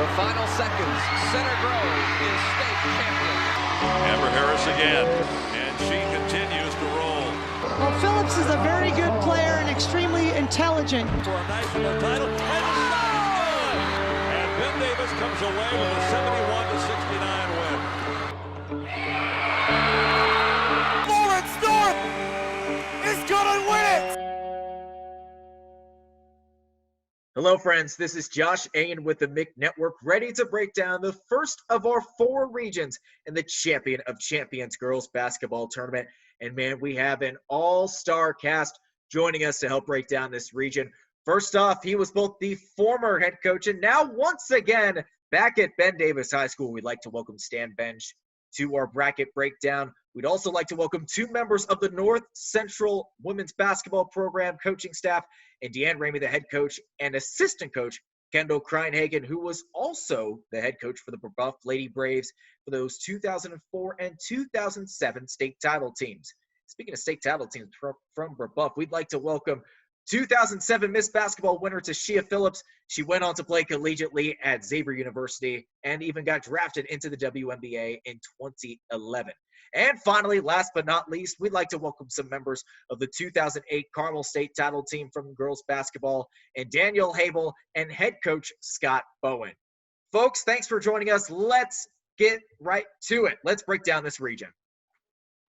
The final seconds. Center Grove is state champion. Amber Harris again, and she continues to roll. Well, Phillips is a very good player and extremely intelligent. For a national title, and the shot is good! And Ben Davis comes away with a 71-69 win. Lawrence North is gonna win it! Hello, friends. This is Josh Ayen with the MIC Network, ready to break down the first of our 4 regions in the Champion of Champions girls basketball tournament. And, man, we have an all-star cast joining us to help break down this region. First off, he was both the former head coach and now once again back at Ben Davis High School. We'd like to welcome Stan Benge to our bracket breakdown. We'd also like to welcome 2 members of the North Central Women's Basketball Program coaching staff, and DeeAnn, Ramey, the head coach, and assistant coach, Kendall Kreinhagen, who was also the head coach for the Brebeuf Lady Braves for those 2004 and 2007 state title teams. Speaking of state title teams from Brebeuf, we'd like to welcome 2007 Miss Basketball winner Tashia Phillips. She went on to play collegiately at Xavier University and even got drafted into the WNBA in 2011. And finally, last but not least, we'd like to welcome some members of the 2008 Carmel State title team from girls basketball, and Danielle, Havel, and head coach Scott Bowen. Folks, thanks for joining us. Let's get right to it. Let's break down this region.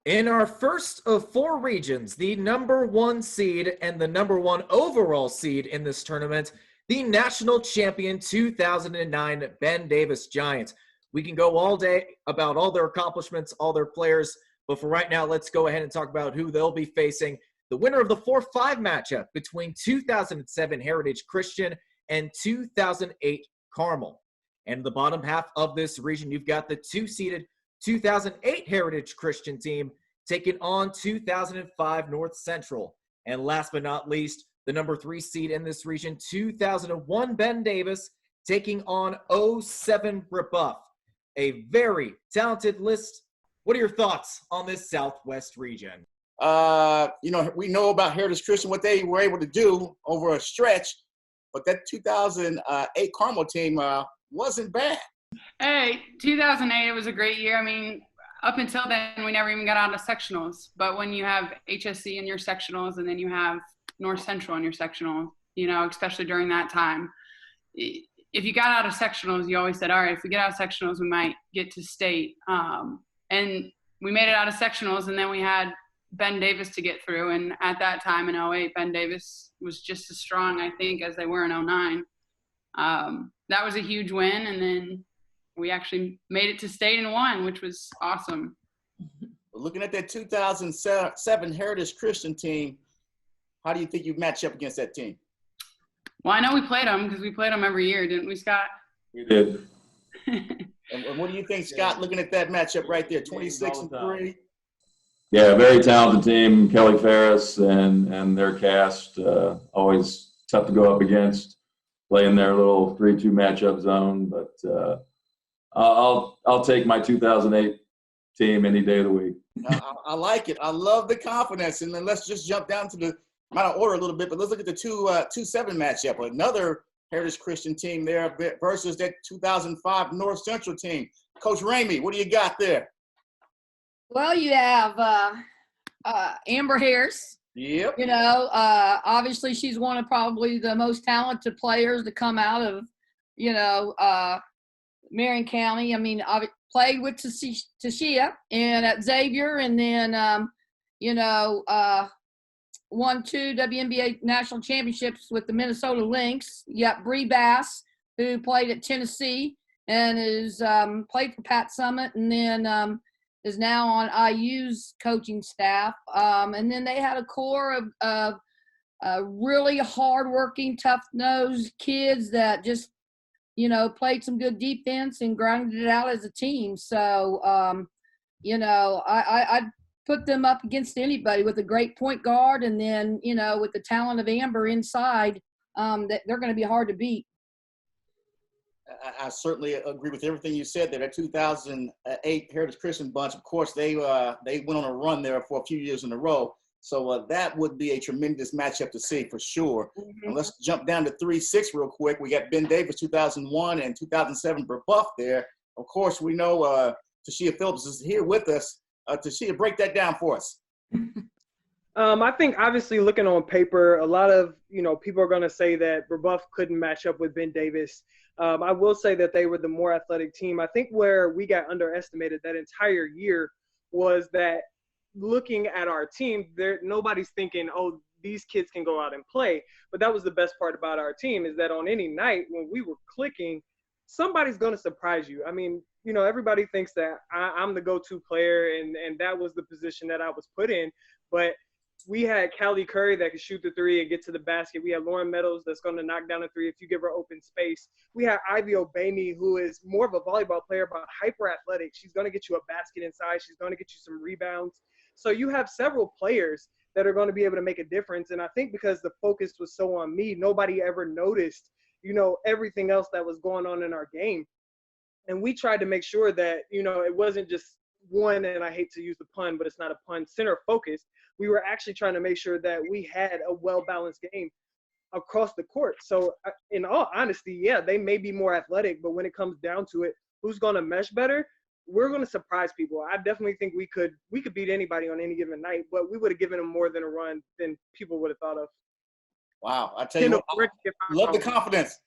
In our first of 4 regions, the number 1 seed and the number 1 overall seed in this tournament, the national champion 2009 Ben Davis Giants. We can go all day about all their accomplishments, all their players, but for right now, let's go ahead and talk about who they'll be facing. The winner of the 4-5 matchup between 2007 Heritage Christian and 2008 Carmel. And the bottom half of this region, you've got the 2-seeded 2008 Heritage Christian team taking on 2005 North Central. And last but not least, the number 3 seed in this region, 2001 Ben Davis taking on 07 Brebeuf. A very talented list. What are your thoughts on this Southwest region? We know about Heritage Christian, what they were able to do over a stretch, but that 2008 Carmel team wasn't bad. Hey, 2008, it was a great year. I mean, up until then, we never even got out of sectionals. But when you have HSC in your sectionals and then you have North Central in your sectional, especially during that time, if you got out of sectionals, you always said, all right, if we get out of sectionals, we might get to state. And we made it out of sectionals, and then we had Ben Davis to get through. And at that time in 08, Ben Davis was just as strong, I think, as they were in 09. That was a huge win, and then we actually made it to state and won, which was awesome. Looking at that 2007 Heritage Christian team, how do you think you match up against that team? Well, I know we played them because we played them every year, didn't we, Scott? We did. And what do you think, Scott, looking at that matchup right there, 26-3? Yeah, very talented team. Kelly Ferris and their cast, always tough to go up against, playing their little 3-2 matchup zone. But I'll take my 2008 team any day of the week. I like it. I love the confidence. And then let's just jump down to the – I'm out of order a little bit, but let's look at the 2-7 matchup. Another Heritage Christian team there versus that 2005 North Central team. Coach Ramey, what do you got there? Well, you have Amber Harris. Yep. Obviously she's one of probably the most talented players to come out of, Marion County. I mean, I played with Tashia and at Xavier, and then, won 2 WNBA national championships with the Minnesota Lynx. You got Bree Bass, who played at Tennessee and is played for Pat Summitt, and then is now on IU's coaching staff. And then they had a core of really hardworking, tough-nosed kids that just, played some good defense and grinded it out as a team. So, I'd put them up against anybody with a great point guard, and then, with the talent of Amber inside, that they're going to be hard to beat. I certainly agree with everything you said there. That 2008 Heritage Christian bunch, of course, they went on a run there for a few years in a row. So that would be a tremendous matchup to see for sure. Mm-hmm. And let's jump down to 3-6 real quick. We got Ben Davis 2001 and 2007 Brebeuf there. Of course, we know Tashia Phillips is here with us. Tashia, break that down for us. I think obviously looking on paper, a lot of, people are going to say that Brebeuf couldn't match up with Ben Davis. I will say that they were the more athletic team. I think where we got underestimated that entire year was that looking at our team, nobody's thinking, oh, these kids can go out and play. But that was the best part about our team, is that on any night when we were clicking, somebody's going to surprise you. I mean, everybody thinks that I'm the go-to player, and that was the position that I was put in. But we had Callie Curry that could shoot the three and get to the basket. We had Lauren Meadows that's going to knock down a three if you give her open space. We had Ivy Obani, who is more of a volleyball player, but hyper athletic. She's going to get you a basket inside. She's going to get you some rebounds. So you have several players that are going to be able to make a difference. And I think because the focus was so on me, nobody ever noticed, everything else that was going on in our game. And we tried to make sure that, it wasn't just one, and I hate to use the pun, but it's not a pun, center focus. We were actually trying to make sure that we had a well-balanced game across the court. So in all honesty, yeah, they may be more athletic, but when it comes down to it, who's going to mesh better? We're going to surprise people. I definitely think we could beat anybody on any given night, but we would have given them more than a run than people would have thought of. Wow. I tell you what, love the confidence.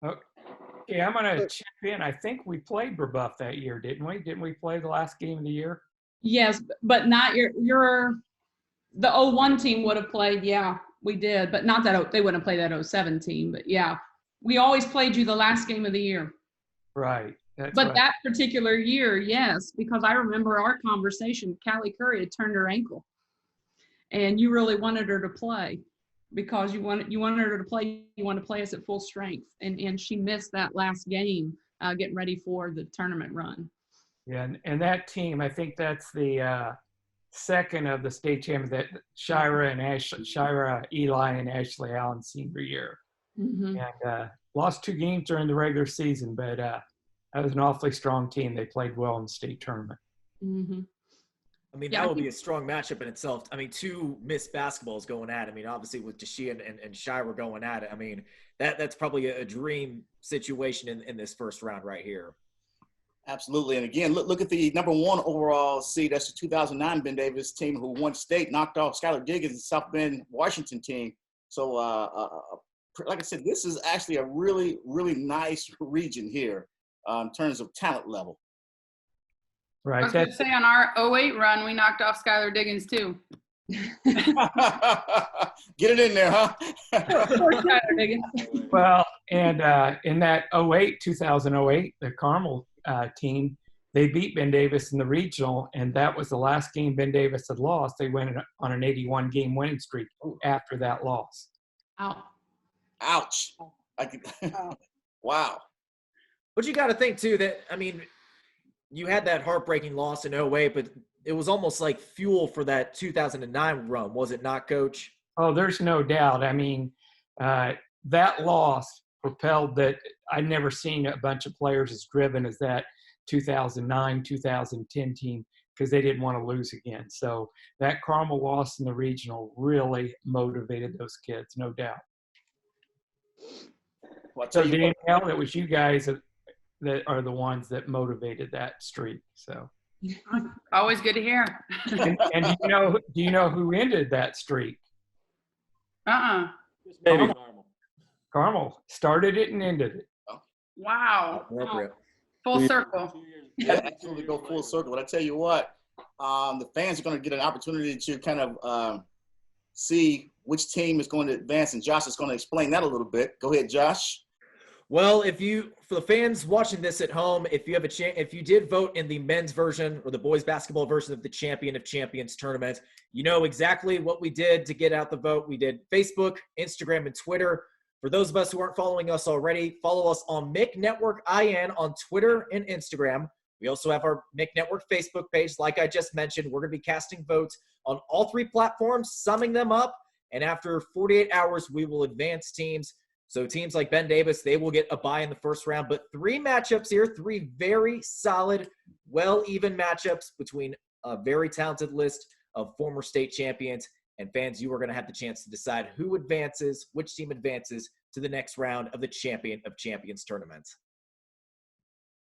Okay, I'm going to chip in. I think we played Brebeuf that year, didn't we? Didn't we play the last game of the year? Yes, but not the 01 team would have played. Yeah, we did, but not that they wouldn't play that 07 team. But yeah, we always played you the last game of the year. Right. But right. That particular year, yes, because I remember our conversation. Callie Curry had turned her ankle, and you really wanted her to play because you wanted her to play. You wanted to play us at full strength, and she missed that last game getting ready for the tournament run. Yeah, and that team, I think that's the second of the state champions, that Shira, Eli, and Ashley Allen senior year. Mm-hmm. And lost 2 games during the regular season, but that was an awfully strong team. They played well in the state tournament. Mm-hmm. I mean, that would be a strong matchup in itself. I mean, 2 Miss basketballs going at it. I mean, obviously with Tashia and Shira going at it. I mean, that's probably a dream situation in this first round right here. Absolutely. And again, look at the number 1 overall seed. That's the 2009 Ben Davis team who won state, knocked off Skylar Diggins and South Bend, Washington team. So, like I said, this is actually a really, really nice region here in terms of talent level. I was Right. going to say on our 08 run, we knocked off Skylar Diggins too. Get it in there, huh? Poor Skylar Diggins. Well, and in that 2008, the Carmel team, they beat Ben Davis in the regional, and that was the last game Ben Davis had lost. They went on an 81-game winning streak after that loss. Ouch. Wow. But you got to think, too, that, I mean, you had that heartbreaking loss in 08, but it was almost like fuel for that 2009 run, was it not, Coach? Oh, there's no doubt. I mean, that loss propelled that. I'd never seen a bunch of players as driven as that 2009, 2010 team, because they didn't want to lose again. So that Carmel loss in the regional really motivated those kids, no doubt. So Danielle, that was you guys that are the ones that motivated that streak. So Always good to hear. and do you know who ended that streak? Maybe Carmel. Carmel started it and ended it. Wow. Appropriate. Full circle. Yeah, absolutely go full circle. But I tell you what, the fans are going to get an opportunity to kind of see which team is going to advance, and Josh is going to explain that a little bit. Go ahead, Josh. Well, for the fans watching this at home, if you have if you did vote in the men's version or the boys basketball version of the Champion of Champions tournament, you know exactly what we did to get out the vote. We did Facebook, Instagram, and Twitter. For those of us who aren't following us already, follow us on MIC Network Ayen on Twitter and Instagram. We also have our MIC Network Facebook page. Like I just mentioned, we're going to be casting votes on all 3 platforms, summing them up, and after 48 hours, we will advance teams. So teams like Ben Davis, they will get a bye in the first round. But 3 matchups here, 3 very solid, well-even matchups between a very talented list of former state champions. And fans, you are going to have the chance to decide who advances, which team advances to the next round of the Champion of Champions tournament.